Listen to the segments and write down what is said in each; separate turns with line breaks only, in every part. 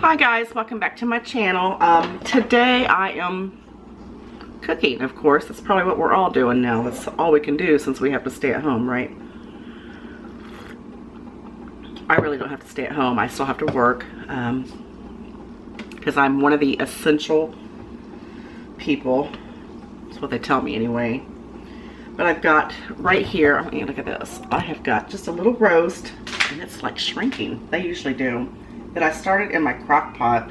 Hi guys, welcome back to my channel. Today I am cooking, of course. That's probably what we're all doing now. That's all we can do since we have to stay at home, right? I really don't have to stay at home. I still have to work because I'm one of the essential people. That's what they tell me anyway. But I've got right here, I mean, look at this. I have got just a little roast, and it's like shrinking. They usually do. That I started in my crock pot,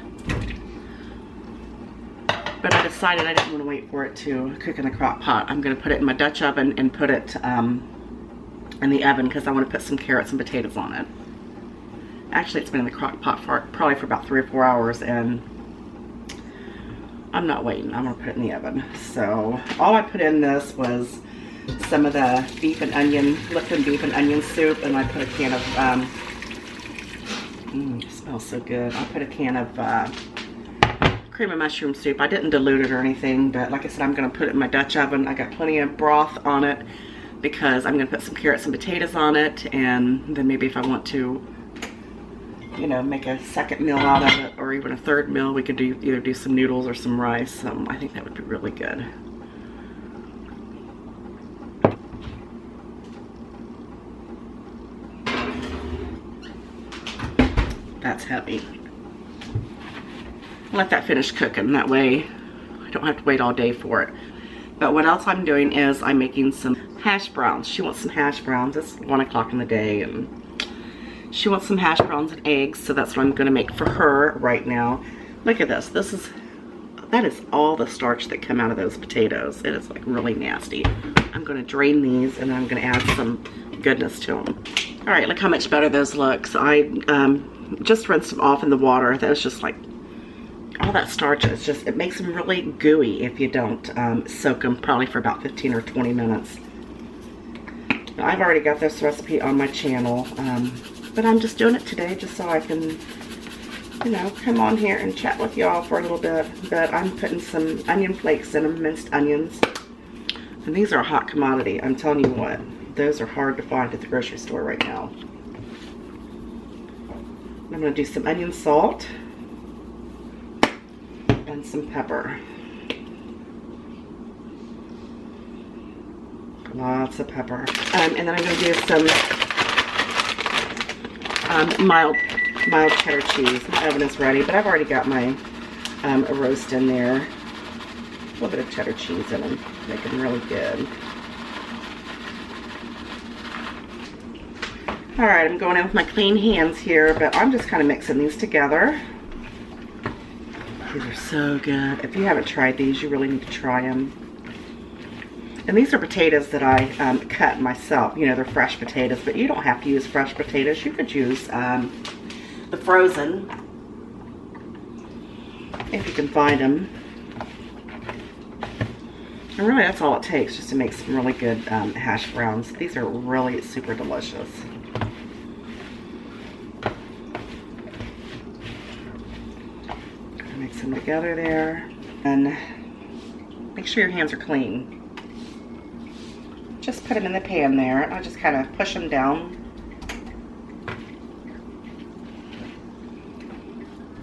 but I decided I didn't want to wait for it to cook in the crock pot. I'm going to put it in my Dutch oven and put it in the oven because I want to put some carrots and potatoes on it. Actually, it's been in the crock pot for probably for about 3 or 4 hours, and I'm not waiting. I'm going to put it in the oven. So all I put in this was some of the beef and onion, Lipton beef and onion soup, and I put a can of it smells so good. I put a can of cream of mushroom soup. I didn't dilute it or anything, but like I said, I'm going to put it in my Dutch oven. I got plenty of broth on it because I'm going to put some carrots and potatoes on it, and then maybe if I want to, you know, make a second meal out of it, or even a third meal, we could either do some noodles or some rice. I think that would be really good. That's heavy. Let that finish cooking. That way I don't have to wait all day for it. But what else I'm doing is I'm making some hash browns. She wants some hash browns. It's 1 o'clock in the day and she wants some hash browns and eggs, so that's what I'm going to make for her right now. Look at this. That is all the starch that come out of those potatoes. It is like really nasty. I'm going to drain these and then I'm going to add some goodness to them. All right, look how much better those look. So I just rinsed them off in the water. That was just like all that starch. It makes them really gooey if you don't soak them probably for about 15 or 20 minutes. Now, I've already got this recipe on my channel, but I'm just doing it today just so I can, you know, come on here and chat with y'all for a little bit. But I'm putting some onion flakes in them, minced onions. And these are a hot commodity. I'm telling you what, those are hard to find at the grocery store right now. I'm going to do some onion salt and some pepper. Lots of pepper. And then I'm going to do some mild cheddar cheese. My oven is ready, but I've already got my roast in there. A little bit of cheddar cheese in them, make them really good. Alright, I'm going in with my clean hands here, but I'm just kind of mixing these together. These are so good. If you haven't tried these, you really need to try them. And these are potatoes that I cut myself. You know, they're fresh potatoes, but you don't have to use fresh potatoes. You could use the frozen, if you can find them. And really, that's all it takes just to make some really good hash browns. These are really super delicious. Mix them together there, and make sure your hands are clean. Just put them in the pan there, and I just kind of push them down.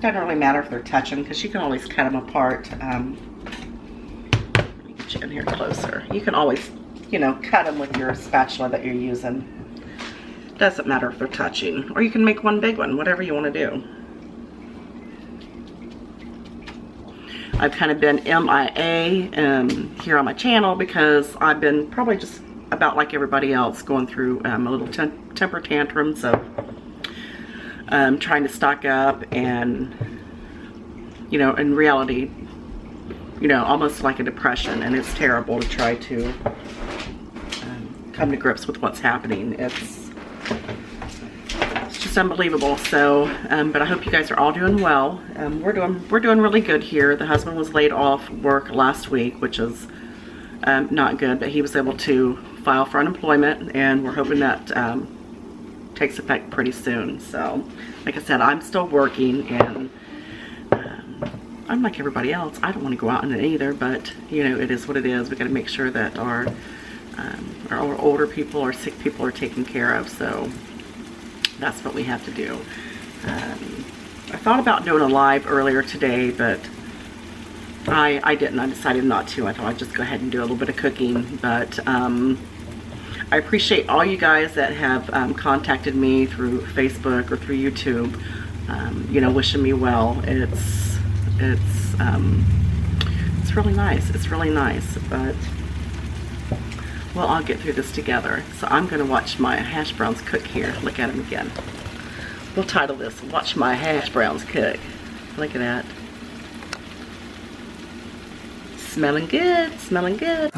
Doesn't really matter if they're touching because you can always cut them apart. Let me get you in here closer. You can always, you know, cut them with your spatula that you're using. Doesn't matter if they're touching, or you can make one big one, whatever you want to do. I've kind of been MIA here on my channel because I've been probably just about like everybody else going through a little temper tantrums of trying to stock up, and, you know, in reality, you know, almost like a depression, and it's terrible to try to come to grips with what's happening. It's just unbelievable. So but I hope you guys are all doing well. We're doing really good here. The husband was laid off work last week, which is not good, but he was able to file for unemployment, and we're hoping that takes effect pretty soon. So like I said, I'm still working, and I'm like everybody else. I don't want to go out in it either, but you know, it is what it is. We got to make sure that our older people or sick people are taken care of. So that's what we have to do. I thought about doing a live earlier today, but I didn't. I decided not to. I thought I'd just go ahead and do a little bit of cooking. But I appreciate all you guys that have contacted me through Facebook or through YouTube, you know, wishing me well. It's really nice. It's really nice. But we'll all get through this together. So I'm going to watch my hash browns cook here. Look at them again. We'll title this, Watch My Hash Browns Cook. Look at that. Smelling good, smelling good.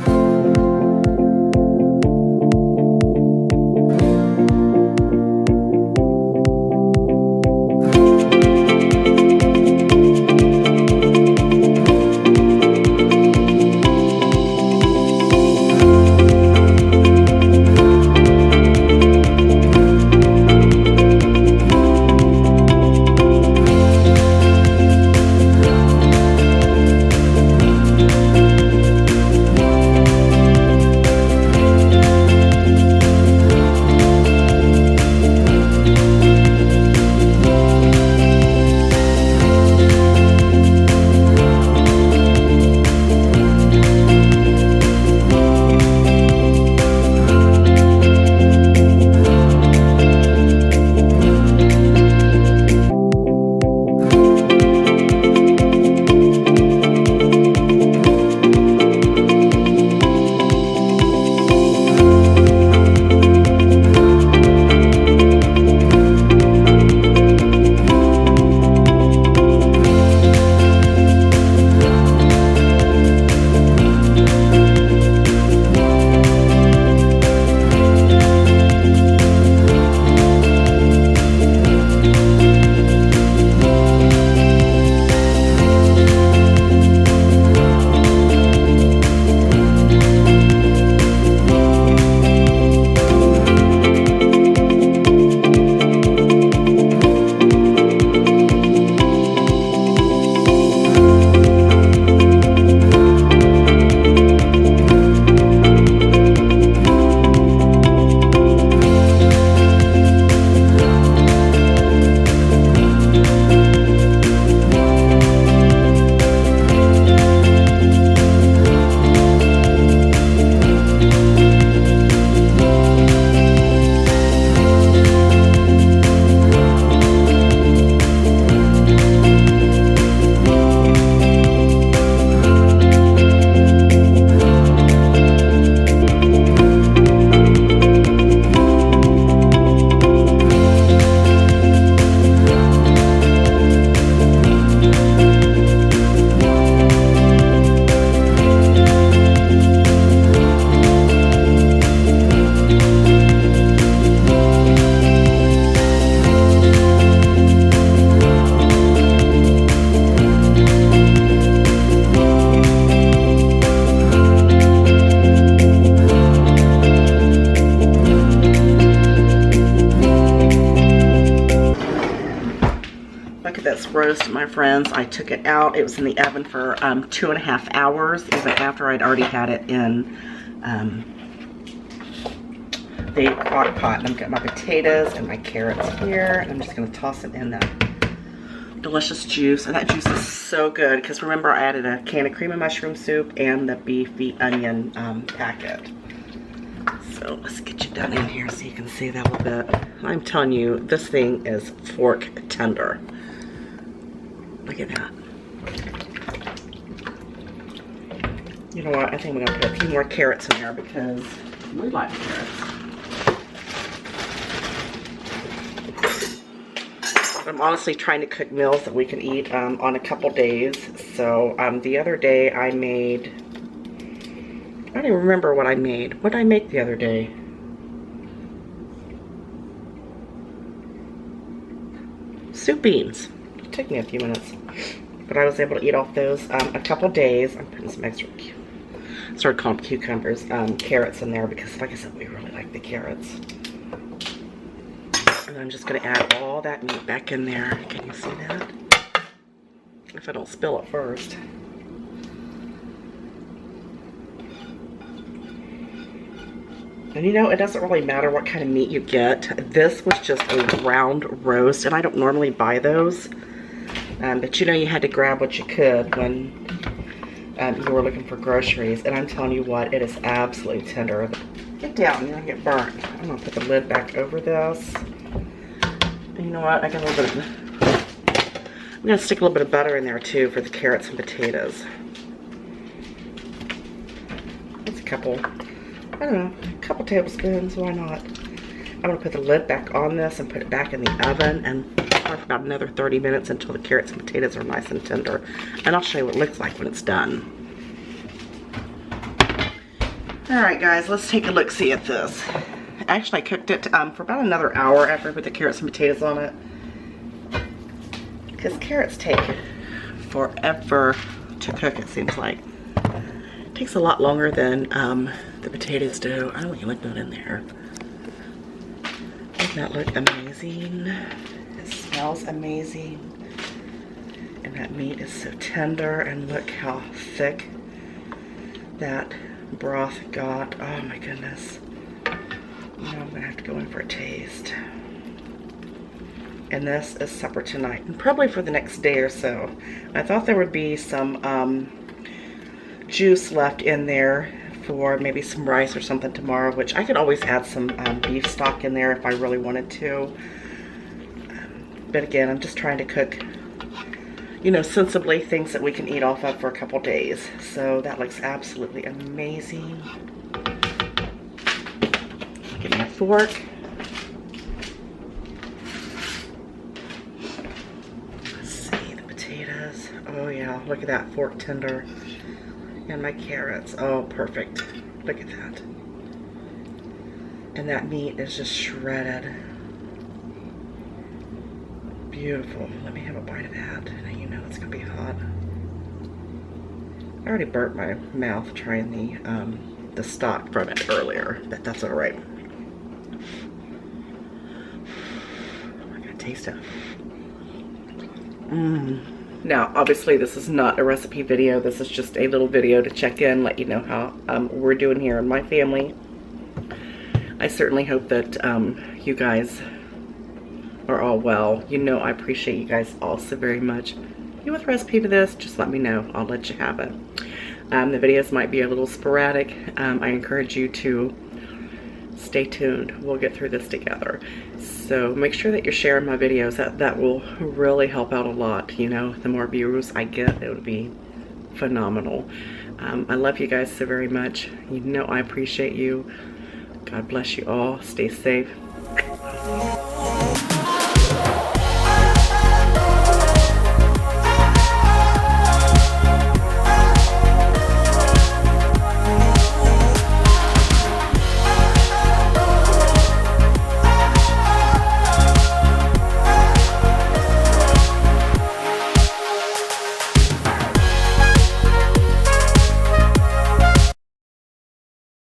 Roast, my friends. I took it out. It was in the oven for 2.5 hours, even after I'd already had it in the crock pot. And I'm getting my potatoes and my carrots here, and I'm just going to toss it in that delicious juice. And that juice is so good because remember, I added a can of cream of mushroom soup and the beefy onion packet. So let's get you down in here so you can see that a little bit. I'm telling you, this thing is fork tender. Look at that. You know what? I think we're going to put a few more carrots in there because we like carrots. I'm honestly trying to cook meals that we can eat on a couple days. So the other day I made, I don't even remember what I made. What did I make the other day? Soup beans. It took me a few minutes, but I was able to eat off those a couple days. I'm putting some extra, started calling them cucumbers, carrots in there because, like I said, we really like the carrots. And I'm just going to add all that meat back in there. Can you see that? If I don't spill it first. And you know, it doesn't really matter what kind of meat you get. This was just a round roast, and I don't normally buy those. But you know, you had to grab what you could when you were looking for groceries. And I'm telling you what, it is absolutely tender. Get down, you're gonna get burnt. I'm gonna put the lid back over this. And you know what, I got a little bit of, I'm gonna stick a little bit of butter in there too for the carrots and potatoes. That's a couple, I don't know, a couple tablespoons, why not? I'm gonna put the lid back on this and put it back in the oven and for about another 30 minutes until the carrots and potatoes are nice and tender. And I'll show you what it looks like when it's done. All right, guys, let's take a look-see at this. Actually, I cooked it for about another hour after I put the carrots and potatoes on it. Because carrots take forever to cook, it seems like. It takes a lot longer than the potatoes do. I don't want you look good in there. Doesn't that look amazing? It smells amazing. And that meat is so tender, and look how thick that broth got. Oh my goodness. Now I'm gonna have to go in for a taste. And this is supper tonight, and probably for the next day or so. I thought there would be some juice left in there for maybe some rice or something tomorrow, which I could always add some beef stock in there if I really wanted to. But again, I'm just trying to cook, you know, sensibly, things that we can eat off of for a couple days. So that looks absolutely amazing. Give me a fork. Let's see, the potatoes. Oh yeah, look at that, fork tender. And my carrots. Oh, perfect. Look at that. And that meat is just shredded. Beautiful. Let me have a bite of that. Now you know it's gonna be hot. I already burnt my mouth trying the stock from it earlier, but that's all right. I'm gonna taste it. Now, obviously, this is not a recipe video. This is just a little video to check in, let you know how we're doing here in my family. I certainly hope that you guys are all well. You know, I appreciate you guys all so very much. If you want the recipe to this, just let me know. I'll let you have it. The videos might be a little sporadic. I encourage you to stay tuned. We'll get through this together. So make sure that you're sharing my videos. That will really help out a lot. You know, the more viewers I get, it would be phenomenal. I love you guys so very much. You know I appreciate you. God bless you all. Stay safe.